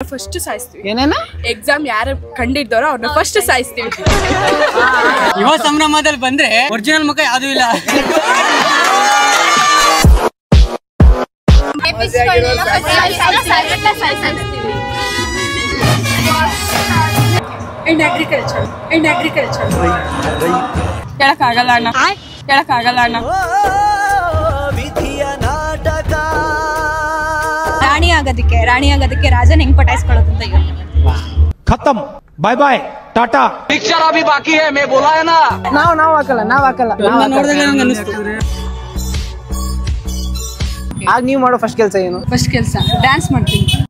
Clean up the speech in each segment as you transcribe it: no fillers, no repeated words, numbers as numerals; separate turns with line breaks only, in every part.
First ಸಾಯಿಸ್ತೀವಿ.
ಏನೇನ
exam ಯಾರು ಕಂಡಿಡ್ತಾರೋ ಅವ್ರನ್ನ ಫಸ್ಟ್ ಸಾಯಿಸ್ತೀವಿ.
ಯುವ ಸಂಭ್ರಮದಲ್ಲಿ ಬಂದ್ರೆ ಒರಿಜಿನಲ್ ಮುಖ ಯಾವ್ದು ಇಲ್ಲ.
ಹೇಳಕ್ಕಾಗಲ್ಲ ಅಣ್ಣ, ಹೇಳಕ್ಕಾಗಲ್ಲ ಅಣ್ಣ.
ರಾಣಿ ಆಗೋದಕ್ಕೆ ರಾಜನ್ ಹೆಂಗ್ ಪಟಾಯಿಸ್ಕೊಳ್ಳೋದು ಅಂತ
ಖತಮ್, ಬಾಯ್ ಬಾಯ್, ಟಾಟಾ.
ಪಿಕ್ಚರ್ ಅಭಿ ಬಾಕಿ ಹೈ, ಮೇ ಬೋಲಾ ಹೈ ನಾ.
ನಾವ್ ಹಾಕಲ್ಲ.
ನೋಡಿದಾಗ ನಂಗೆ ಅನಿಸ್ತು.
ಆಗ ನೀವು ಮಾಡೋ ಫಸ್ಟ್ ಕೆಲಸ ಏನು?
ಫಸ್ಟ್ ಕೆಲಸ ಡ್ಯಾನ್ಸ್ ಮಾಡ್ತೀನಿ.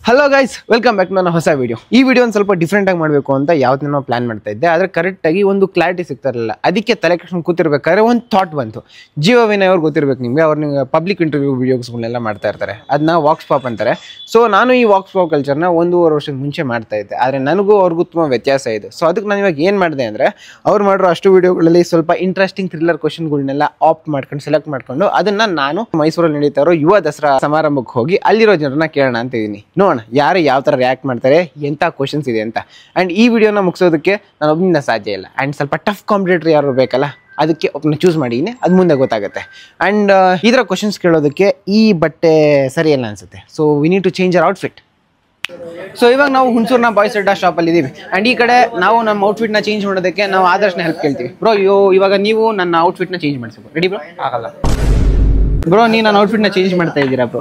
Hello guys, welcome back to ನನ್ನ ಹೊಸ ವಿಡಿಯೋ. ಈ ವಿಡಿಯೋ ಒಂದು ಸ್ವಲ್ಪ ಡಿಫ್ರೆಂಟ್ ಆಗಿ ಮಾಡಬೇಕು ಅಂತ ಯಾವತ್ತೂ ಪ್ಲಾನ್ ಮಾಡ್ತಾ ಇದ್ದೆ, ಆದರೆ ಕರೆಕ್ಟಾಗಿ ಒಂದು ಕ್ಲಾರಿಟಿ ಸಿಗ್ತಾ ಇರಲಿಲ್ಲ. ಅದಕ್ಕೆ ತಲೆ ಕೆಡ್ಸ್ಕೊಂಡು ಕೂತಿರ್ಬೇಕಾದ್ರೆ ಒಂದು ಥಾಟ್ ಬಂತು. ಜೀವ ವಿನಯ್ ಅವ್ರು ಗೊತ್ತಿರ್ಬೇಕು ನಿಮಗೆ, ಅವ್ರು ಪಬ್ಲಿಕ್ ಇಂಟರ್ವ್ಯೂ ವೀಡಿಯೋಸ್ಗಳನ್ನೆಲ್ಲ ಮಾಡ್ತಾ ಇರ್ತಾರೆ, ಅದನ್ನ ವಾಕ್ಸ್ ಪಾಪ್ ಅಂತಾರೆ. ಸೊ ನಾನು ಈ ವಾಕ್ಸ್ ಪಾಪ್ ಕಲ್ಚರ್ನ 1.5 ವರ್ಷದ ಮುಂಚೆ ಮಾಡ್ತಾ ಇದ್ದೆ, ಆದರೆ ನನಗೂ ಅವ್ರಿಗೂ ತುಂಬ ವ್ಯತ್ಯಾಸ ಇದೆ. ಸೊ ಅದಕ್ಕೆ ನಾನು ಇವಾಗ ಏನು ಮಾಡಿದೆ ಅಂದರೆ, ಅವ್ರು ಮಾಡಿರೋ ಅಷ್ಟು ವೀಡಿಯೋಗಳಲ್ಲಿ ಸ್ವಲ್ಪ ಇಂಟ್ರೆಸ್ಟಿಂಗ್ ಥ್ರಿಲ್ಲರ್ ಕ್ವಶನ್ಗಳನ್ನೆಲ್ಲ ಆಪ್ಟ್ ಮಾಡ್ಕೊಂಡು ಸೆಲೆಕ್ಟ್ ಮಾಡ್ಕೊಂಡು ಅದನ್ನು ನಾನು ಮೈಸೂರಲ್ಲಿ ನಡೀತಾ ಇರೋ ಯುವ ದಸರಾ ಸಮಾರಂಭಕ್ಕೆ ಹೋಗಿ ಅಲ್ಲಿರೋ ಜನರನ್ನ ಕೇಳೋಣ ಅಂತ ಇದ್ದೀನಿ. ನೋಡೋಣ ಯಾರು ಯಾವ ಥರ ರಿಯಾಕ್ಟ್ ಮಾಡ್ತಾರೆ, ಎಂಥ ಕ್ವಶನ್ಸ್ ಇದೆ ಅಂತ. ಆ್ಯಂಡ್ ಈ ವಿಡಿಯೋನ ಮುಗಿಸೋದಕ್ಕೆ ನಾನು ಒಬ್ಬನಿಂದ ಸಾಧ್ಯ ಇಲ್ಲ. ಆ್ಯಂಡ್ ಸ್ವಲ್ಪ ಟಫ್ ಕಾಂಪಿಟೇಟರ್ ಯಾರು ಬೇಕಲ್ಲ, ಅದಕ್ಕೆ ಒಬ್ಬನ ಚೂಸ್ ಮಾಡಿದ್ದೀನಿ, ಅದು ಮುಂದೆ ಗೊತ್ತಾಗುತ್ತೆ. ಆ್ಯಂಡ್ ಈ ಥರ ಕ್ವಶನ್ಸ್ ಕೇಳೋದಕ್ಕೆ ಈ ಬಟ್ಟೆ ಸರಿಯಲ್ಲ ಅನಿಸುತ್ತೆ. So we need to change our outfit. So ಇವಾಗ ನಾವು ಹುಣಸೂರಿನ ಬಾಯ್ಸ್ ಅಡ್ಡಾ ಶಾಪಲ್ಲಿ ಇದ್ದೀವಿ. ಆ್ಯಂಡ್ ಈ ಕಡೆ ನಾವು ನಮ್ಮ ಔಟ್ಫಿಟ್ನ ಚೇಂಜ್ ಮಾಡೋದಕ್ಕೆ ನಾವು ಆದರ್ಶನ ಹೆಲ್ಪ್ ಕೇಳ್ತೀವಿ. ಬ್ರೋ ಇವಾಗ ನೀವು ನನ್ನ ಔಟ್ಫಿಟ್ನ ಚೇಂಜ್ ಮಾಡಿಸ್ಬೇಕು. Ready bro? ಆಗಲ್ಲ ಬ್ರೋ, ನೀವು ನನ್ನ ಔಟ್ಫಿಟ್ನ ಚೇಂಜ್ ಮಾಡ್ತಾ ಇದ್ದೀರಾ ಬ್ರೋ?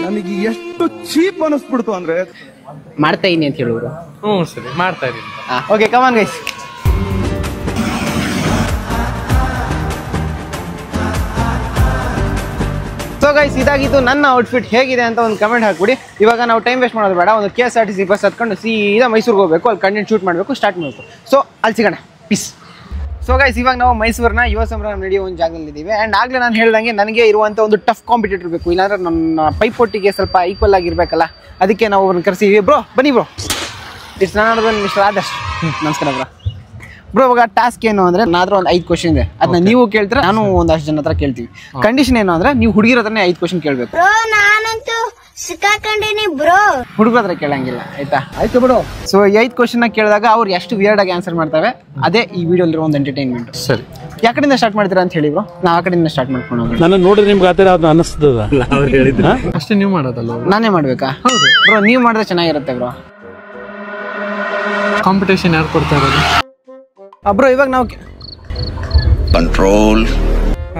ನನಗೆ ಎಷ್ಟು ಚೀಪ್ ಅನಿಸ್ಬಿಡ್ತು ಅಂದ್ರೆ
ಮಾಡ್ತಾ ಇದೀನಿ ಅಂತ ಹೇಳೋರು.
ಸರಿ ಮಾಡ್ತಾ ಇದೀನಿ.
ಓಕೆ, ಕಮಾನ್ ಗೈಸ್. ಸೊ ಗೈಸ್, ಇದಾಗಿತ್ತು ನನ್ನ ಔಟ್ಫಿಟ್. ಹೇಗಿದೆ ಅಂತ ಒಂದು ಕಮೆಂಟ್ ಹಾಕ್ಬಿಡಿ. ಇವಾಗ ನಾವು ಟೈಮ್ ವೇಸ್ಟ್ ಮಾಡೋದು ಬೇಡ, ಒಂದು KSRTC ಬಸ್ ಹತ್ಕೊಂಡು ಸೀದಾ ಮೈಸೂರಿಗೆ ಹೋಗಬೇಕು, ಅಲ್ಲಿ ಕಂಟೆಂಟ್ ಶೂಟ್ ಮಾಡಬೇಕು, ಸ್ಟಾರ್ಟ್ ಮಾಡಬೇಕು. ಸೊ ಅಲ್ಲಿ ಸಿಗೋಣ, ಪೀಸ್. ಸೊ ಗೈಸ್, ಇವಾಗ ನಾವು ಮೈಸೂರಿನ ಯುವ ಸಂಭ್ರಮ ನಡೆಯೋ ಒಂದು ಜಾಗದಲ್ಲಿ ಇದ್ದೀವಿ. ಆ್ಯಂಡ್ ಆಗಲೇ ನಾನು ಹೇಳ್ದಂಗೆ ನನಗೆ ಇರುವಂಥ ಒಂದು ಟಫ್ ಕಾಂಪಿಟೇಟರ್ ಬೇಕು, ಇಲ್ಲಾಂದ್ರೆ ನನ್ನ ಪೈಪೋಟಿಗೆ ಸ್ವಲ್ಪ ಈಕ್ವಲ್ ಆಗಿರ್ಬೇಕಲ್ಲ, ಅದಕ್ಕೆ ನಾವು ಅವ್ರನ್ನ ಕರೆಸಿದ್ವಿ. ಬ್ರೋ ಬನ್ನಿ ಬ್ರೋ, ಇಟ್ಸ್ ನಾನು ಮಿಸ್ಟರ್ ಆದರ್ಶ್. ನಮಸ್ಕಾರ ಬ್ರೋ. ಬ್ರೋ, ಇವಾಗ ಟಾಸ್ಕ್ ಏನು ಅಂದರೆ, ನಾದ್ರ ಒಂದು 5 ಕ್ವಶನ್ ಇದೆ, ಅದನ್ನ ನೀವು ಕೇಳ್ತೀರಾ, ನಾನು ಒಂದಷ್ಟು ಜನ ಹತ್ರ ಕೇಳ್ತೀವಿ. ಕಂಡೀಷನ್ ಏನು ಅಂದರೆ, ನೀವು ಹುಡುಗಿರ ಹತ್ರನೇ 5 ಕ್ವಶನ್ ಕೇಳಬೇಕು. ಹುಡುಗರ ಹತ್ರ ಕೇಳಂಗಿಲ್ಲ, ಆಯ್ತಾ? ಆಯ್ತು ಬಿಡು. ಸೊ 5 ಕ್ವಶನ್ ಕೇಳಿದಾಗ ಅವ್ರು ಎಷ್ಟು ವಿಯರ್ಡ್ ಆಗಿ ಆನ್ಸರ್ ಮಾಡ್ತವೆ, ಅದೇ ಈ ವಿಡಿಯೋಲಿರೋ ಒಂದು ಎಂಟರ್ಟೈನ್ಮೆಂಟ್.
ಸರಿ,
ಯಾಕಡೆಯಿಂದ ಸ್ಟಾರ್ಟ್ ಮಾಡ್ತೀರಾ ಅಂತ ಹೇಳಿ ಬ್ರೋ? ನಾವು ಆ ಕಡೆಯಿಂದ ಸ್ಟಾರ್ಟ್ ಮಾಡ್ಕೊಂಡು.
ನನ್ನ ನೋಡಿದ್ರೆ ನಿಮ್ಗೆ ಆತರ ಅದು ಅನಿಸ್ತದ?
ಅಷ್ಟೇ ನೀವು ಮಾಡೋದಲ್ಲ,
ನಾನೇ ಮಾಡ್ಬೇಕಾ? ಹೌದು ಬ್ರೋ, ನೀವು ಮಾಡಿದ್ರೆ ಚೆನ್ನಾಗಿರುತ್ತೆ ಬ್ರೋ.
ಕಾಂಪಿಟೇಷನ್ ಯಾರು ಕೊಡ್ತಾ ಇರೋದು?
ಬ್ರೋ ಇವಾಗ ನಾವು
ಕಂಟ್ರೋಲ್.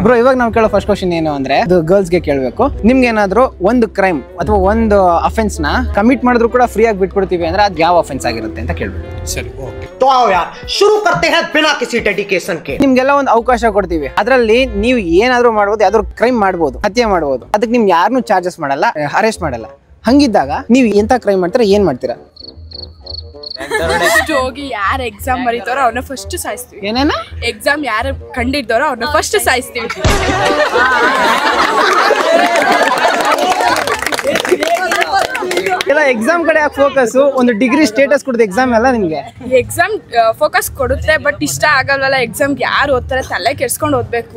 ಬ್ರೋ ಇವಾಗ ನಾವು ಕೇಳೋ ಫಸ್ಟ್ ಕ್ವಶನ್ ಏನು ಅಂದ್ರೆ, ಅದು ಗರ್ಲ್ಸ್ಗೆ ಕೇಳಬೇಕು. ನಿಮ್ಗೆ ಏನಾದ್ರು ಒಂದು ಕ್ರೈಮ್ ಅಥವಾ ಒಂದು ಅಫೆನ್ಸ್ ನ ಕಮಿಟ್ ಮಾಡಿದ್ರು ಕೂಡ ಫ್ರೀ ಆಗಿ ಬಿಟ್ಕೊಡ್ತೀವಿ ಅಂದ್ರೆ ಅದು ಯಾವ ಅಫೆನ್ಸ್ ಆಗಿರುತ್ತೆ ಅಂತ ಕೇಳ್ಬೇಕು.
ಸರಿ, ಓಕೆ.
तो आओ यार शुरू करते हैं बिना किसी डेडिकेशन के.
ನಿಮ್ಗೆಲ್ಲ ಒಂದು ಅವಕಾಶ ಕೊಡ್ತೀವಿ, ಅದರಲ್ಲಿ ನೀವು ಏನಾದ್ರು ಮಾಡ್ಬೋದು, ಯಾವ್ದಾದ್ರು ಕ್ರೈಮ್ ಮಾಡ್ಬೋದು, ಹತ್ಯೆ ಮಾಡ್ಬೋದು. ಅದಕ್ಕೆ ನಿಮ್ಗೆ ಯಾರನ್ನೂ ಚಾರ್ಜಸ್ ಮಾಡಲ್ಲ, ಅರೆಸ್ಟ್ ಮಾಡಲ್ಲ. ಹಂಗಿದ್ದಾಗ ನೀವು ಎಂತ ಕ್ರೈಮ್ ಮಾಡ್ತೀರಾ, ಏನ್ ಮಾಡ್ತೀರಾ?
ಹೋಗಿ ಯಾರು ಎಕ್ಸಾಮ್ ಬರೀತಾರೋ ಅವ್ರನ್ನ ಫಸ್ಟ್ ಸಾಯಿಸ್ತೀವಿ.
ಏನೇನ
ಎಕ್ಸಾಮ್ ಯಾರು ಕಂಡಿಡ್ತಾರೋ ಅವ್ರನ್ನ ಫಸ್ಟ್ ಸಾಯಿಸ್ತೀವಿ.
ಎಲ್ಲ ಎಕ್ಸಾಮ್ ಕಡೆ ಫೋಕಸ್, ಒಂದು ಡಿಗ್ರಿ ಸ್ಟೇಟಸ್ ಕೊಡುತ್ತೆ ಎಕ್ಸಾಮ್ ಎಲ್ಲ ನಿಮ್ಗೆ.
ಎಕ್ಸಾಮ್ ಫೋಕಸ್ ಕೊಡುತ್ತೆ, ಬಟ್ ಇಷ್ಟ ಆಗಲ್ವಲ್ಲ ಎಕ್ಸಾಮ್ಗೆ. ಯಾರು ಓದ್ತಾರೆ, ತಲೆ ಕೆಡ್ಸ್ಕೊಂಡು ಓದ್ಬೇಕು.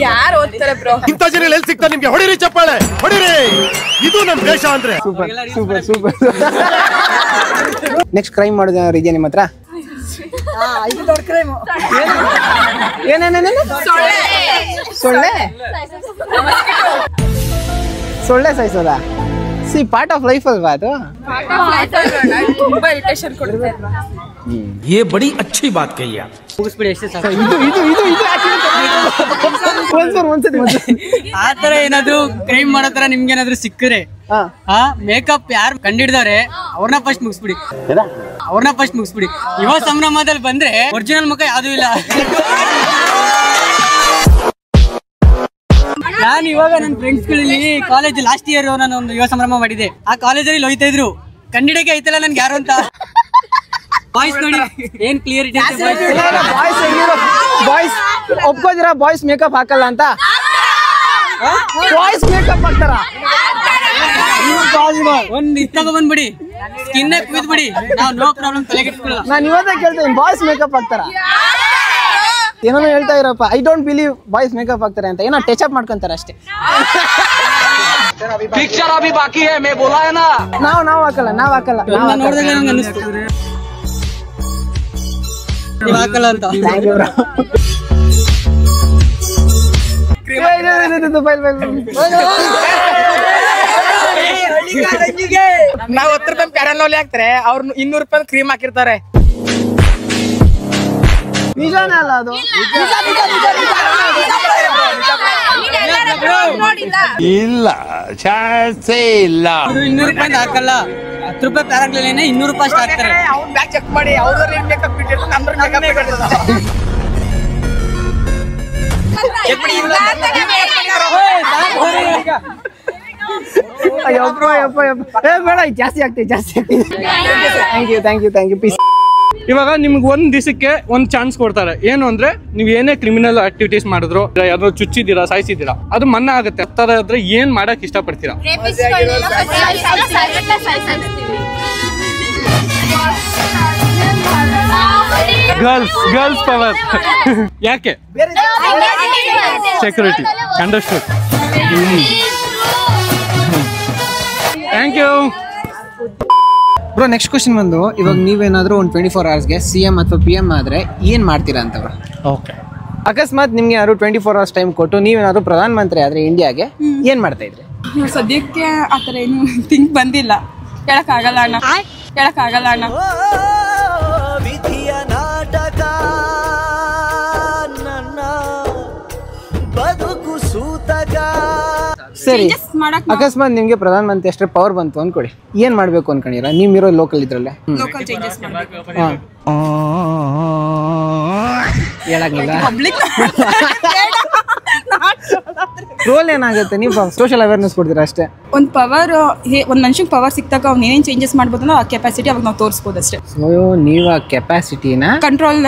ಯಾರು ಓದ್ತಾರೆ ಬ್ರೋ?
ಇಂಥ ಜನ ಎಲ್ಲಿ ಸಿಗ್ತಾರೆ ನಿಮ್ಗೆ? ಹೊಡಿರಿ ಚಪ್ಪಾಳೆ, ಹೊಡಿರಿ. ಇದು ನಮ್ಮ ದೇಶ ಅಂದ್ರೆ.
Super super super. Next crime ಮಾಡೋದು ಏನಾದ್ರು ಇದೆಯಾ ನಿಮ್ಮ ಹತ್ರ? ಏನೇನೇನೇನು? ಸೊಳ್ಳೆ ಸೊಳ್ಳೆ ಸಾಯಿಸೋದಾ? ಸಿ ಪಾರ್ಟ್ ಆಫ್ ಲೈಫ್ ಅಲ್ವಾ ಅದು?
ತುಂಬಾ ಇರಿಟೇಷನ್ ಕೊಡುತ್ತೆ.
ये बड़ी अच्छी बात कही आप.
ಮುಗಿಸ್ಬಿಡಿ, ಎಷ್ಟೇ ಸಾಕು. ಆ ತರ ಏನಾದ್ರು ಕ್ರೈಮ್ ಮಾಡೋ ತರ ನಿಮ್ಗೆ ಏನಾದ್ರು ಸಿಕ್ಕರೆ, ಮೇಕಪ್ ಯಾರು ಕಂಡಿಡ್ದವ್ರೆ ಅವ್ರನ್ನ ಫಸ್ಟ್ ಮುಗಿಸ್ಬಿಡಿ. ಯುವ ಸಂಭ್ರಮದಲ್ಲಿ ಬಂದ್ರೆ ಒರಿಜಿನಲ್ ಮುಖ ಯಾವ್ದು ಇಲ್ಲ. ನಾನು ಇವಾಗ ನನ್ನ ಫ್ರೆಂಡ್ಸ್ ಗಳಲ್ಲಿ ಕಾಲೇಜ್ ಲಾಸ್ಟ್ ಇಯರ್ ನಾನು ಒಂದು ಯುವ ಸಂಭ್ರಮ ಮಾಡಿದೆ. ಆ ಕಾಲೇಜಲ್ಲಿ ಹೋಯ್ತಾ ಇದ್ರು, ಕಂಡಿಡಕ್ಕೆ ಐತಲ್ಲ ನನ್ಗೆ ಯಾರು ಅಂತ. ಬಾಯ್ಸ್ ನೋಡಿ ಏನ್ ಕ್ಲಿಯರಿಟಿ.
ಬಾಯ್ಸ್ ಒಪ್ಕೋದಿರಾ ಬಾಯ್ಸ್ ಮೇಕಪ್ ಹಾಕಲ್ಲ ಅಂತ? ಬಾಯ್ಸ್ ಮೇಕಪ್ ಹಾಕ್ತಾರ?
ಒಂದ್ ಇತ್ತಾಗ ಬಂದ್ಬಿಡಿ, ಸ್ಕಿನ್ ಕುಯ್ದ್ಬಿಡಿ, ನಾವು ನೋ ಪ್ರಾಬ್ಲಮ್ ತಲೆಗೆಟ್ಕೊಳ್ಳಲ್ಲ.
ನಾನು ಇವತ್ತೇ ಕೇಳ್ತೇನೆ, ಬಾಯ್ಸ್ ಮೇಕಪ್ ಹಾಕ್ತಾರ? ಏನೋ ಹೇಳ್ತಾ ಇರಪ್ಪ. I don't believe boys makeup ಹಾಕ್ತಾರೆ ಅಂತ. ಏನೋ ಟಚ್ ಅಪ್ ಮಾಡ್ಕೊಂತಾರೆ ಅಷ್ಟೇ.
पिक्चर अभी बाकी है मैं बोला है ना
ನಾವ್ ಹಾಕಲ್ಲ
ನೋಡಿದಾಗ ನಂಗೆ ಅನ್ನಿಸ್ತು ನೀವು ಹಾಕಲ್ಲ ಅಂತ.
Thank you bro.
ನಾವು 10 ರೂಪಾಯಿ ಪ್ಯಾರಲ್ ಹಾಕ್ತಾರೆ, ಅವ್ರು 200 ರೂಪಾಯಿ ಕ್ರೀಮ್ ಹಾಕಿರ್ತಾರೆ.
ನಿಜಾನೇ ಅಲ್ಲ ಅದು?
ಇಲ್ಲ ಚಾನ್ಸೇ ಇಲ್ಲ.
200 ರೂಪಾಯಿ ಹಾಕಲ್ಲ, 10 ರೂಪಾಯಿ ಪ್ಯಾರಾಗ್ಲೇನೆ 200 ರೂಪಾಯಿ ಅಷ್ಟು ಹಾಕ್ತಾರೆ.
ಅವ್ರ ಬ್ಯಾಗ್ ಚೆಕ್ ಮಾಡಿ, ಅವ್ರವ್ರ ಏನ್ ಮೇಕಪ್ ಇಟ್ಟಿರ್ತಾರೆ, ನಮ್ದ್ರ ಮೇಕಪ್ ಇಟ್ಟಿರ್ತಾರೆ.
ಬೇಡ, ಜಾಸ್ತಿ ಆಗ್ತದೆ. Thank you peace.
ಇವಾಗ ನಿಮ್ಗೆ ಒಂದ್ ದಿವಸಕ್ಕೆ ಒಂದ್ ಚಾನ್ಸ್ ಕೊಡ್ತಾರೆ. ಏನು ಅಂದ್ರೆ ನೀವ್ ಏನೇ ಕ್ರಿಮಿನಲ್ ಆಕ್ಟಿವಿಟೀಸ್ ಮಾಡಿದ್ರು, ಯಾವ್ದಾದ್ರು ಚುಚ್ಚಿದ್ದೀರಾ, ಸಾಯಿಸಿದ್ದೀರಾ, ಅದು ಮನ್ನಾ ಆಗುತ್ತೆ. ಆ ಆದ್ರೆ ಏನ್ ಮಾಡಕ್ ಇಷ್ಟ ಪಡ್ತೀರಾ? Girls power. ಯಾಕೆ? Security. Understood. Thank you
bro. Next question ಬಂದು, ಇವಾಗ ನೀವೇನಾದ್ರೂ ಒಂದು 24 hours CM ಅಥವಾ PM ಆದ್ರೆ ಏನ್ ಮಾಡ್ತೀರಾ ಅಂತ ಬ್ರೋ.
ಓಕೆ.
ಅಕಸ್ಮಾತ್ ನಿಮ್ಗೆ ಯಾರು 24 hours ಟೈಮ್ ಕೊಟ್ಟು ನೀವೇನಾದ್ರು ಪ್ರಧಾನ ಮಂತ್ರಿ ಆದ್ರೆ ಇಂಡಿಯಾಗೆ ಏನ್ ಮಾಡ್ತಾ ಇದ್ರಿ?
ಸದ್ಯಕ್ಕೆ ಆತರ ಏನು ಥಿಂಕ್ ಬಂದಿಲ್ಲ. ಹೇಳಕ್ಕಾಗಲ್ಲ ಅಣ್ಣ.
ವಿಧಿಯ ನಾಟಕ ನನ್ನ ಬದುಕು ಸೂತಕ.
ಸರಿ, ಅಕಸ್ಮಾತ್ ನಿಮ್ಗೆ ಪ್ರಧಾನ ಮಂತ್ರಿ ಅಷ್ಟೇ ಪವರ್ ಬಂತು ಅನ್ಕೊಡಿ, ಏನ್ ಮಾಡ್ಬೇಕು ಅನ್ಕೊಂಡಿರ? ನೀವ್ ಇರೋ ಲೋಕಲ್ ಇದ್ರಲ್ಲೇ
ಲೋಕಲ್ ಚೇಂಜಸ್ ಮಾಡಬೇಕು.
ಹೇಳಂಗಿಲ್ಲ. ರೋಲ್ ಏನಾಗುತ್ತೆ? ನೀವು ಸೋಷಿಯಲ್ ಅವೇರ್ನೆಸ್ ಕೊಡ್ತೀರಾ ಅಷ್ಟೇ.
ಒಂದ್ ಪವರ್, ಒಂದ್ ಮನುಷ್ಯಂಗೆ ಪವರ್ ಸಿಕ್ತಾಗ ಅವ್ನು ಏನೇನ್ ಚೇಂಜಸ್ ಮಾಡ್ಬೋದಲ್ಲ ಆ ಕೆಪಾಸಿಟಿ ಅವಾಗ ನಾವು ತೋರಿಸ್ಬೋದು ಅಷ್ಟೇ.
ಸೊ ನೀವು ಆ ಕೆಪಾಸಿಟಿನ
ಕಂಟ್ರೋಲ್,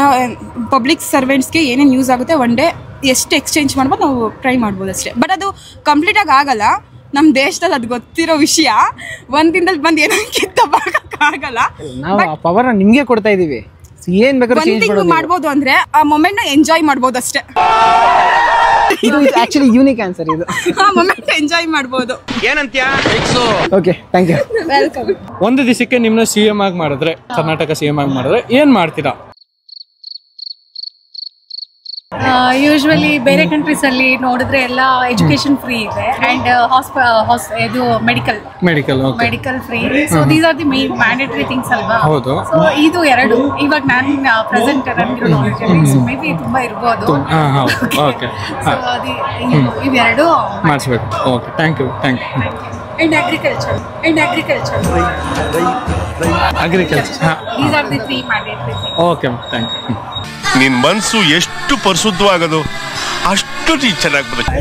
ಪಬ್ಲಿಕ್ ಸರ್ವೆಂಟ್ಸ್ಗೆ ಏನೇನು ಯೂಸ್ ಆಗುತ್ತೆ ಒನ್ ಡೇ ಎಷ್ಟು ಎಕ್ಸ್ಚೇಂಜ್ ಮಾಡ್ಬೋದು ನಾವು ಟ್ರೈ ಮಾಡ್ಬೋದು ಅಷ್ಟೇ. ಬಟ್ ಅದು ಕಂಪ್ಲೀಟ್ ಆಗಿ ಆಗಲ್ಲ. ನಮ್ಮ ದೇಶದಲ್ಲಿ ಅದು ಗೊತ್ತಿರೋ ವಿಷಯ. ಒಂದ್ ದಿನದಲ್ಲಿ ಬಂದು ಏನೋ ಕಿತ್ತಬಾಗಲ್ಲ.
ನಾವು ಆ ಪವರ್ ನಿಮ್ಗೆ ಕೊಡ್ತಾ ಇದೀವಿ. ಏನ್ ಬೇಕಾದ್ರೂ
ಮಾಡ್ಬೋದು ಅಂದ್ರೆ ಆ ಮೊಮೆಂಟ್ ನ ಎಂಜಾಯ್ ಮಾಡ್ಬೋದು ಅಷ್ಟೇ.
ಇದು ಆಕ್ಚುಲಿ ಯೂನಿಕ್ ಆನ್ಸರ್. ಇದು
ಆ ಮೊಮೆಂಟ್ ಎಂಜಾಯ್ ಮಾಡ್ಬೋದು.
ಏನಂತ್ಯಾ?
Okay, thank you.
ವೆಲ್ಕಮ್.
ಒಂದು ದಿವಸಕ್ಕೆ ನಿಮ್ನ CM ಆಗಿ ಮಾಡಿದ್ರೆ, ಕರ್ನಾಟಕ CM ಆಗಿ ಮಾಡಿದ್ರೆ ಏನ್ ಮಾಡ್ತೀರಾ?
ಯೂಶ್ವಲಿ ಬೇರೆ ಕಂಟ್ರೀಸ್ ಅಲ್ಲಿ ನೋಡಿದ್ರೆ ಎಲ್ಲ ಎಜುಕೇಶನ್ ಫ್ರೀ ಇದೆ ಅಂಡ್ ಇದು medical free. So these are the main mandatory things ಅಲ್ವಾ?
ಹೌದು.
ಸೊ ಇದು ಎರಡು ಇವಾಗ ನಾನು ಪ್ರೆಸೆಂಟ್ ನನಗಿರೋ ನಾಲೆಜ್ ಅಲ್ಲಿ ಸೊ ಮೇ ಬಿ ತುಂಬಾ ಇರ್ಬೋದು.
ಓಕೆ.
ಸೊ ಇವೆರಡು
ಮಾಡಿಸ್ಬೇಕು. Okay, thank you.
And agriculture these are the 3 mandatory things.
Okay, thank you.
ನಿನ್ ಮನ್ಸು ಎಷ್ಟು ಪರಿಶುದ್ಧವಾಗದು ಅಷ್ಟು ನೀ ಚೆನ್ನಾಗಿ ಬರುತ್ತೆ.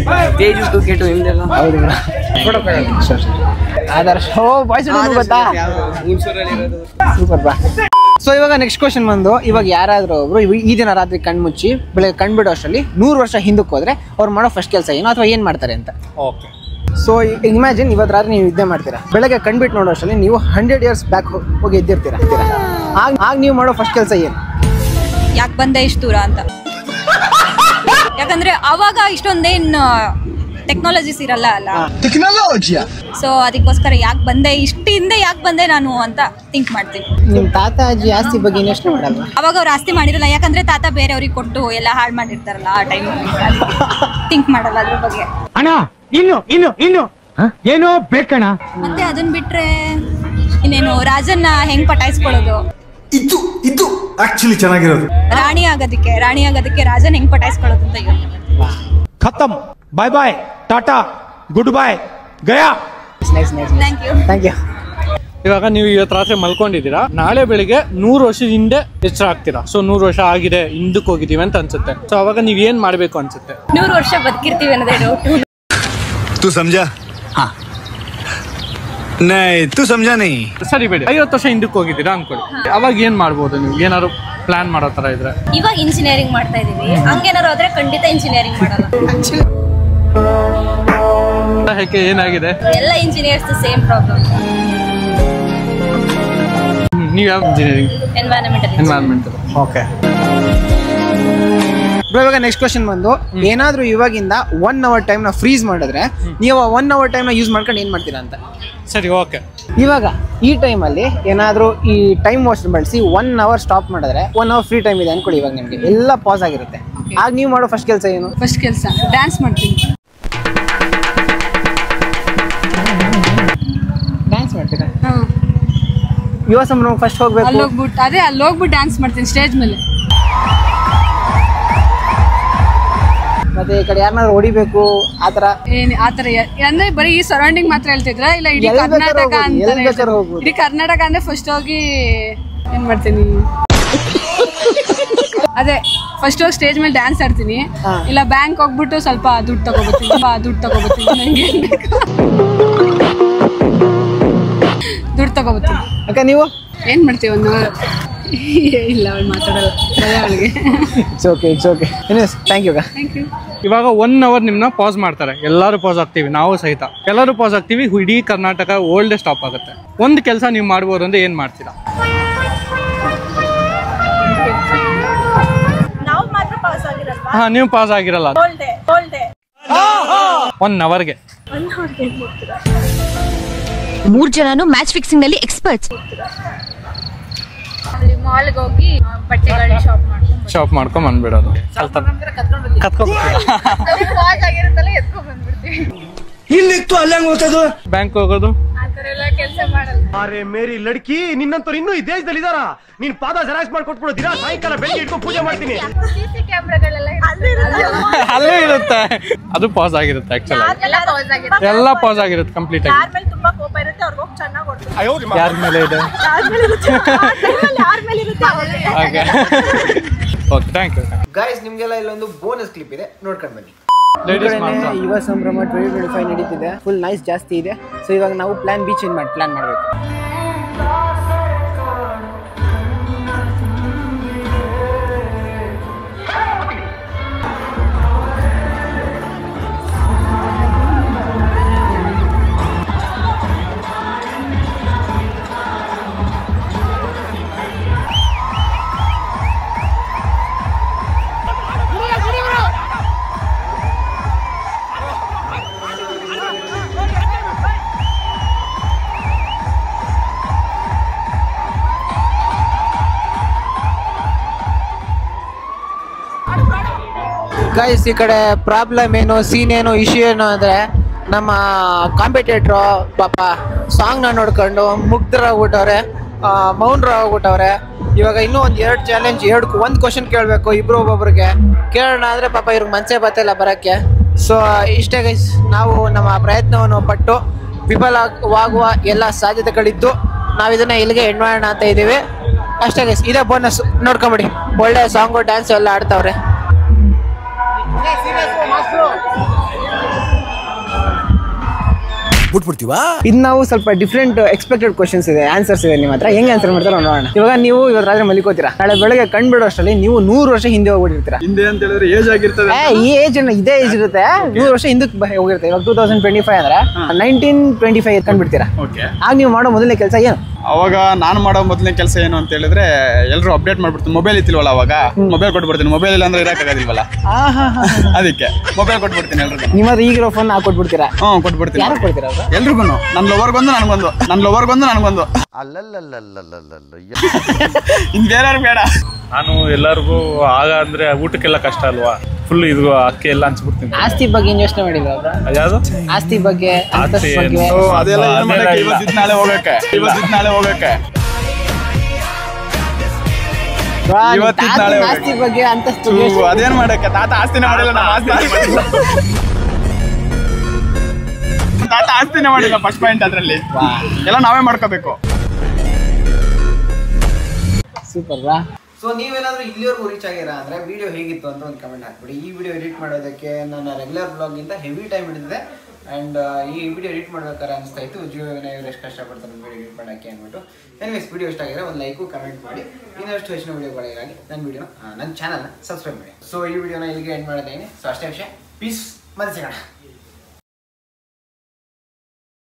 ಸೂಪರ್ ಬಾ. ಸೊ ಇವಾಗ ನೆಕ್ಸ್ಟ್ ಕ್ವಶನ್ ಬಂದು, ಇವಾಗ ಯಾರಾದ್ರೂ ಒಬ್ರು ಈ ದಿನ ರಾತ್ರಿ ಕಣ್ಮುಚ್ಚಿ ಬೆಳಗ್ಗೆ ಕಣ್ಬಿಡೋ ಅಷ್ಟರಲ್ಲಿ 100 ವರ್ಷ ಹಿಂದಕ್ಕೆ ಹೋದ್ರೆ ಅವ್ರು ಮಾಡೋ ಫಸ್ಟ್ ಕೆಲಸ ಏನು ಅಥವಾ ಏನ್ ಮಾಡ್ತಾರೆ ಅಂತ?
ಓಕೆ.
ಸೊ ಇಮ್ಯಾಜಿನ್ ಇವತ್ತು ರಾತ್ರಿ ನೀವು ನಿದ್ದೆ ಮಾಡ್ತೀರಾ, ಬೆಳಗ್ಗೆ ಕಣ್ಬಿಟ್ಟು ನೋಡೋ ಅಷ್ಟರಲ್ಲಿ ನೀವು 100 years ಬ್ಯಾಕ್ ಹೋಗಿ ಎದ್ದಿರ್ತೀರಾ. ಆಗ ನೀವು ಮಾಡೋ ಫಸ್ಟ್ ಕೆಲಸ ಏನು?
ಯಾಕೆ ಬಂದೆ ಇಷ್ಟು ದೂರ ಅಂತ. ಯಾಕಂದ್ರೆ ಅವಾಗ ಇಷ್ಟೊಂದೇನು ಟೆಕ್ನಾಲಜೀಸ್ ಇರಲ್ಲ ಅಲ್ಲ. ಸೊ ಅದಕ್ಕೋಸ್ಕರ ಯಾಕೆ ಬಂದೆ ನಾನು ಅಂತ ಥಿಂಕ್ ಮಾಡ್ತೀನಿ.
ನಿಮ್ ತಾತ ಅಜ್ಜಿ ಆಸ್ತಿ ಬಗ್ಗೆ ಯೋಚನೆ ಮಾಡಲ್ವಾ?
ಅವಾಗ ಅವ್ರು ಆಸ್ತಿ ಮಾಡಿರಲ್ಲ, ಯಾಕಂದ್ರೆ ತಾತ ಬೇರೆಯವ್ರಿಗೆ ಕೊಟ್ಟು ಎಲ್ಲ ಹಾಳು ಮಾಡಿರ್ತಾರಲ್ಲ ಆ ಟೈಮ್. ಥಿಂಕ್ ಮಾಡಲ್ಲ ಅದ್ರ ಬಗ್ಗೆ.
ಅಣ್ಣ ಇನ್ನು ಏನೋ ಬೇಕಣ್ಣ.
ಮತ್ತೆ ಅದನ್ನ ಬಿಟ್ರೆ ಇನ್ನೇನು, ರಾಜನ್ನ ಹೆಂಗ್ ಪಟಾಯಿಸ್ಕೊಳ್ಳೋದು,
ಇದು ಆಕ್ಚುಲಿ ಚೆನ್ನಾಗಿರೋದು.
ರಾಣಿ ಆಗೋದಕ್ಕೆ ರಾಜನ್ ಹೆಂಗ್ ಪಟಾಯಿಸ್ಕೊಳ್ಳೋದು ಅಂತ ಯೋಚನೆ.
ಖತಮ್. ಬಾಯ್ ಟಾಟಾ ಗುಡ್ ಬಾಯ್ ಗಯಾ.
Thank you.
ಇವಾಗ ನೀವು ಇವತ್ತು ರಾತ್ರಿ ಮಲ್ಕೊಂಡಿದ್ದೀರಾ, ನಾಳೆ ಬೆಳಿಗ್ಗೆ 100 ವರ್ಷದ ಹಿಂದೆ ಎಚ್ಚರ ಆಗ್ತೀರಾ. ಸೊ 100 ವರ್ಷ ಆಗಿದೆ, ಹಿಂದಕ್ಕೆ ಹೋಗಿದ್ದೀವಿ ಅಂತ ಅನ್ಸುತ್ತೆ. ಸೊ ಅವಾಗ ನೀವ್ ಏನ್ ಮಾಡ್ಬೇಕು ಅನ್ಸುತ್ತೆ?
100 ವರ್ಷ ಬದುಕಿರ್ತೀವಿ ಅನ್ನೋದೇ ಡೌಟ್.
तू समझा? हाँ. नहीं तू समझा नहीं.
ಸರಿ ಬೇಡಿ, 50 ವರ್ಷ ಹಿಂದಕ್ಕೆ ಹೋಗಿದ್ದೀರಾ ಅನ್ಕೊಳ್ಳಿ. ಅವಾಗ ಏನ್ ಮಾಡ್ಬೋದು ನೀವು? ಏನಾದ್ರು ಪ್ಲಾನ್ ಮಾಡೋ ತರ ಇದ್ರೆ?
ಇವಾಗ ಇಂಜಿನಿಯರಿಂಗ್ ಮಾಡ್ತಾ ಇದೀವಿ, ಹಂಗೇನಾರು ಆದ್ರೆ ಖಂಡಿತ ಇಂಜಿನಿಯರಿಂಗ್ ಮಾಡಲ್ಲ.
ಯಾಕೆ, ಏನಾಗಿದೆ?
ಎಲ್ಲ ಇಂಜಿನಿಯರ್ಸ್ ಸೇಮ್ ಪ್ರಾಬ್ಲಮ್.
ನೀವ್ ಯಾವ ಇಂಜಿನಿಯರಿಂಗ್?
ಎನ್ವೈರನ್ಮೆಂಟಲ್.
ಓಕೆ.
ಇವಾಗ ನೆಕ್ಸ್ಟ್ ಕ್ವಶನ್ ಬಂದು ಏನಾದ್ರೂ ಇವಾಗಿಂದ 1 hour ಟೈಮ್ ನ ಫ್ರೀಸ್ ಮಾಡಿದ್ರೆ ನೀವು 1 hour ಟೈಮ್ ನ ಯೂಸ್ ಮಾಡ್ಕೊಂಡು ಏನ್ ಮಾಡ್ತೀರಾ ಅಂತ.
ಸರಿ ಓಕೆ.
ಇವಾಗ ಈ ಟೈಮಲ್ಲಿ ಏನಾದ್ರೂ ಈ ಟೈಮ್ ವಾಚ್ ಬಳಸಿ 1 hour ಸ್ಟಾಪ್ ಮಾಡಿದ್ರೆ 1 hour ಫ್ರೀ ಟೈಮ್ ಇದೆ ಅನ್ಕೊಳ್ಳಿ. ಇವಾಗ ನಿಮ್ಗೆ ಎಲ್ಲ ಪಾಸ್ ಆಗಿರುತ್ತೆ. ಆಗ ನೀವು ಮಾಡೋ ಫಸ್ಟ್ ಕೆಲಸ ಏನು?
ಫಸ್ಟ್ ಕೆಲಸ ಡ್ಯಾನ್ಸ್ ಮಾಡ್ತೀನಿ.
ಡ್ಯಾನ್ಸ್ ಮಾಡ್ತೀರಾ? ಯುವ ಸಂಭ್ರಮ ಫಸ್ಟ್ ಹೋಗ್ಬೇಕು.
ಅಲ್ಲಿ ಹೋಗ್ಬಿಟ್ಟು ಡ್ಯಾನ್ಸ್ ಮಾಡ್ತೀನಿ ಸ್ಟೇಜ್ ಮೇಲೆ.
ಮತ್ತೆ ಈ ಕಡೆ ಯಾರನ್ನಾದ್ರು ಹೊಡಿಬೇಕು ಆತರ
ಅಂದ್ರೆ ಬರೀ ಈ ಸರೌಂಡಿಂಗ್ ಮಾತ್ರ ಹೇಳ್ತಿದ್ರ ಇಲ್ಲ ಇಡೀ ಕರ್ನಾಟಕ ಅಂತ? ಇಡೀ ಕರ್ನಾಟಕ ಅಂದ್ರೆ ಫಸ್ಟ್ ಹೋಗಿ ಏನ್ ಮಾಡ್ತೀನಿ ಅದೇ ಫಸ್ಟ್ ಹೋಗಿ ಸ್ಟೇಜ್ ಮೇಲೆ ಡ್ಯಾನ್ಸ್ ಆಡ್ತೀನಿ. ಇಲ್ಲ ಬ್ಯಾಂಕ್ ಹೋಗ್ಬಿಟ್ಟು ಸ್ವಲ್ಪ ದುಡ್ಡು ತಗೋಬತ್ತೀನಿ ನಂಗೆ ದುಡ್ಡು ತಗೋಬತ್ತೀನಿ.
ಅಕ್ಕ ನೀವು
ಏನ್ ಮಾಡ್ತೀವಿ 1 hour? ಇಲ್ಲ ಅವ್ಳು ಮಾತಾಡಲ್ಲ ಅವಳಿಗೆ.
It's okay. Thank you.
ಇವಾಗ 1 hour ನಿಮ್ನ ಪಾಸ್ ಮಾಡ್ತಾರೆ. ಎಲ್ಲರೂ ಪಾಸ್ ಆಗ್ತೀವಿ, ನಾವು ಸಹಿತ ಎಲ್ಲರೂ ಪಾಸ್ ಆಗ್ತೀವಿ. ಇಡೀ ಕರ್ನಾಟಕ ವರ್ಲ್ಡ್ ಸ್ಟಾಪ್ ಆಗುತ್ತೆ. ಒಂದು ಕೆಲಸ ನೀವು ಮಾಡ್ಬೋದು ಅಂದ್ರೆ ಏನ್ ಮಾಡ್ತೀರಾ? ಹಾ, ನೀವು ಪಾಸ್ ಆಗಿರಲ್ಲ 1 hourಗೆ.
3 ಜನನು ಮ್ಯಾಚ್ ಫಿಕ್ಸಿಂಗ್ ನಲ್ಲಿ ಎಕ್ಸ್ಪರ್ಟ್ಸ್.
ಮಾಲ್ಗೆ ಹೋಗಿ ಬಟ್ಟೆಗಳ
ಶಾಪ್ ಮಾಡ್ಕೊಂಡ್ ಬಂದ್ಬಿಡೋದು.
ಇಲ್ಲಿತ್ತು ಅಲ್ಲೇ ಹೋಗೋದು,
ಬ್ಯಾಂಕ್ ಹೋಗೋದು.
ಅರೆ ಮೇರಿ ಲಡ್ಕಿ, ನಿನ್ನಂತವ್ರು ಇನ್ನೂ ಈ ದೇಶದಲ್ಲಿ ಇದಾರ? ನೀನ್ ಪಾದ ಜೆರಾಕ್ಸ್ ಮಾಡ್ಕೊಟ್ಬಿಡು. ದಿನ ಸಾಯಂಕಾಲ ಬೆಳಿಗ್ಗೆ ಇಟ್ಕೊಂಡು ಪೂಜೆ ಮಾಡ್ತೀನಿ.
ಅಲ್ಲೇ ಇರುತ್ತೆ. ಅದು ಪಾಸ್ ಆಗಿರುತ್ತೆ. ಆಕ್ಚುಲಿ ಎಲ್ಲ ಪಾಸ್ ಆಗಿರುತ್ತೆ ಕಂಪ್ಲೀಟ್ ಆಗಿ. ಯಾರ ಮೇಲೆ ಇದೆ? Okay, thank you.
ಗೈಸ್, ನಿಮ್ಗೆಲ್ಲ ಇಲ್ಲೊಂದು ಬೋನಸ್ ಕ್ಲಿಪ್ ಇದೆ, ನೋಡ್ಕೊಂಡು ಬನ್ನಿ.
ಯುವ
ಸಂಭ್ರಮ 2025 ನಡೀತಿದೆ. ಫುಲ್ ನೈಸ್ ಜಾಸ್ತಿ ಇದೆ. ಸೊ ಇವಾಗ ನಾವು ಪ್ಲಾನ್ ಬಿ ಚೇಂಜ್ ಪ್ಲಾನ್ ಮಾಡಬೇಕು. ಗೈಸ್, ಈ ಕಡೆ ಪ್ರಾಬ್ಲಮ್ ಏನು, ಸೀನ್ ಏನು, ಇಶ್ಯೂ ಏನು ಅಂದರೆ ನಮ್ಮ ಕಾಂಪಿಟೇಟ್ರು ಪಾಪ ಸಾಂಗ್ನ ನೋಡ್ಕೊಂಡು ಮುಗ್ಧರಾಗ್ಬಿಟ್ಟವ್ರೆ, ಮೌನರಾಗ್ಬಿಟ್ಟವ್ರೆ. ಇವಾಗ ಇನ್ನೂ ಒಂದು 2 ಚಾಲೆಂಜ್, ಒಂದು ಕ್ವಶನ್ ಕೇಳಬೇಕು ಇಬ್ಬರು ಒಬ್ಬೊಬ್ರಿಗೆ. ಕೇಳೋಣ ಅಂದರೆ ಪಾಪ ಇವ್ರಿಗೆ ಮನಸ್ಸೇ ಬರ್ತಾಯಿಲ್ಲ ಬರೋಕ್ಕೆ. ಸೊ ಇಷ್ಟೇ ಗೈಸ್, ನಾವು ನಮ್ಮ ಪ್ರಯತ್ನವನ್ನು ಪಟ್ಟು ವಿಫಲವಾಗುವ ಎಲ್ಲ ಸಾಧ್ಯತೆಗಳಿದ್ದು ನಾವು ಇದನ್ನು ಇಲ್ಲಿಗೆ ಎಂಡ್ ಮಾಡೋಣ ಅಂತ ಇದ್ದೀವಿ. ಅಷ್ಟೇ ಗೈಸ್, ಇದೇ ಬೋನಸ್. ನೋಡ್ಕೊಂಬಿಡಿ, ಒಳ್ಳೆ ಸಾಂಗು ಡ್ಯಾನ್ಸು ಎಲ್ಲ ಆಡ್ತಾವ್ರೆ. ಇದು ನಾವು ಸ್ವಲ್ಪ ಡಿಫ್ರೆಂಟ್ ಎಕ್ಸ್ಪೆಕ್ಟೆಡ್ ಕ್ವಶನ್ಸ್ ಇದೆ, ಆನ್ಸರ್ಸ್ ಇದೆ ನಿಮ್ಮ ಹತ್ರ. ಹೆಂಗೆ ಆನ್ಸರ್ ಮಾಡ್ತಾರೆ ನೋಡೋಣ. ಇವಾಗ ನೀವು ಇವತ್ತು ರಾತ್ರಿ ಮಲಿಕೋತೀರಾ, ನಾಳೆ ಬೆಳಗ್ಗೆ ಕಂಡುಬಿಡೋ ಅಷ್ಟರಲ್ಲಿ ನೀವು 100 ವರ್ಷ ಹಿಂದೆ ಹೋಗ್ಬಿಟ್ಟಿರ್ತೀರಾ.
ಹಿಂದೆ ಅಂತ ಹೇಳಿದ್ರೆ ಏಜ್ ಆಗಿರ್ತದೆ.
ಈ ಏಜ್ ಇದೇ ಏಜ್ ಇರುತ್ತೆ, 100 ವರ್ಷ ಹಿಂದಕ್ಕೆ ಹೋಗಿರುತ್ತೆ. ಇವಾಗ 2025 ಅಂದ್ರೆ 1925 ಕಂಡುಬಿಡ್ತೀರಾ. ಆಗ ನೀವು ಮಾಡೋ ಮೊದಲನೇ ಕೆಲಸ ಏನು?
ಅವಾಗ ನಾನು ಮಾಡೋ ಮೊದಲನೇ ಕೆಲಸ ಏನು ಅಂತ ಹೇಳಿದ್ರೆ ಎಲ್ಲರೂ ಅಪ್ಡೇಟ್ ಮಾಡ್ಬಿಡ್ತೀನಿ. ಮೊಬೈಲ್ ಇತ್ತಿಲ್ವಲ್ಲ, ಅವಾಗ ಮೊಬೈಲ್ ಕೊಟ್ಬಿಡ್ತೀನಿ. ಮೊಬೈಲ್ ಇಲ್ಲ ಅಂದ್ರೆ ಇರಕ್ಕಾಗೋದಿಲ್ವಲ್ಲ, ಅದಕ್ಕೆ ಮೊಬೈಲ್ ಕೊಟ್ಬಿಡ್ತೀನಿ ಎಲ್ರಿಗೂ.
ನಿಮ್ಮ ಈಗಿರೋ ಫೋನ್ ಹಾಕೊಟ್ಬಿಡ್ತೀರಾ?
ಕೊಟ್ಬಿಡ್ತೀನಿ.
ಯಾರು ಕೊಡ್ತೀರಾ?
ಎಲ್ರಿಗೂ. ನನ್ನ ಲವರ್ಗೊಂದು ನನಗೊಂದು. ಇನ್ ಬೇರೆ ಬೇಡ.
ನಾನು ಎಲ್ಲರಿಗೂ ಆಗ ಅಂದ್ರೆ ಊಟಕ್ಕೆಲ್ಲ ಕಷ್ಟ ಅಲ್ವಾ, ಫುಲ್ ಇದು ಅಕ್ಕಿ ಎಲ್ಲ ಹಂಚ್ಬಿಡ್ತೀನಿ.
ಆಸ್ತಿ ಬಗ್ಗೆ ಯೋಚನೆ ಮಾಡಿಲ್ಲ?
ಯಾವ್ದು
ಆಸ್ತಿ ಬಗ್ಗೆ?
ಅದೆಲ್ಲ ಏನ್ ಮಾಡಕ್ಕೆ, ಇವತ್ತಿದ್ ನಾಳೆ ಹೋಗಕ್ಕೆ.
ಆಸ್ತಿ ಬಗ್ಗೆ ಅಂತಸ್ತು
ಅದೇನ್ ಮಾಡಕ್ಕೆ? ತಾತ ಆಸ್ತಿನೇ ಮಾಡಿಲ್ಲ, ನಮ್ಮ ತಾತ ಆಸ್ತಿನೇ ಮಾಡಿಲ್ಲ. ಫಸ್ಟ್ ಪಾಯಿಂಟ್ ಅದ್ರಲ್ಲಿ ಎಲ್ಲ ನಾವೇ ಮಾಡ್ಕೋಬೇಕು.
ಸೂಪರ್. ಸೊ ನೀವೇನಾದ್ರೂ ಇಲ್ಲಿವರೆಗೂ ರೀಚ್ ಆಗಿರಾ ಅಂದ್ರೆ ವಿಡಿಯೋ ಹೇಗಿತ್ತು ಅಂತ ಒಂದು ಕಮೆಂಟ್ ಹಾಕ್ಬಿಡಿ. ಈ ವಿಡಿಯೋ ಎಡಿಟ್ ಮಾಡೋದಕ್ಕೆ ನನ್ನ ರೆಗ್ಯುಲರ್ ಬ್ಲಾಗಿಂತ ಹೆವಿ ಟೈಮ್ ಹಿಡಿದಿದೆ. ಆ್ಯಂಡ್ ಈ ವಿಡಿಯೋ ಎಡಿಟ್ ಮಾಡ್ಬೇಕಾದ್ರೆ ಅನಿಸ್ತಾ ಇತ್ತು ಜಿಯೋ ವಿನಯ್ ಎಷ್ಟು ಕಷ್ಟಪಡ್ತಾರೆ ವಿಡಿಯೋ ಎಡಿಟ್ ಮಾಡೋಕ್ಕೆ ಅಂದ್ಬಿಟ್ಟು. ಎನಿವೇಸ್, ವಿಡಿಯೋ ಇಷ್ಟ ಆಗಿದ್ರೆ ಒಂದು ಲೈಕು ಕಮೆಂಟ್ ಮಾಡಿ. ಇನ್ನಷ್ಟು ಹೆಚ್ಚಿನ ವಿಡಿಯೋಗಳಿಗಾಗಿ ನನ್ನ ಚಾನಲ್ನ ಸಬ್ಸ್ಕ್ರೈಬ್ ಮಾಡಿ. ಸೊ ಈ ವಿಡಿಯೋನ ಇಲ್ಲಿಗೆ ಎಂಡ್ ಮಾಡಿದ್ದೀನಿ. ಸೊ ಅಷ್ಟೇ ವಿಷಯ. ಪೀಸ್, ಮತ್ತೆ ಸಿಗೋಣ.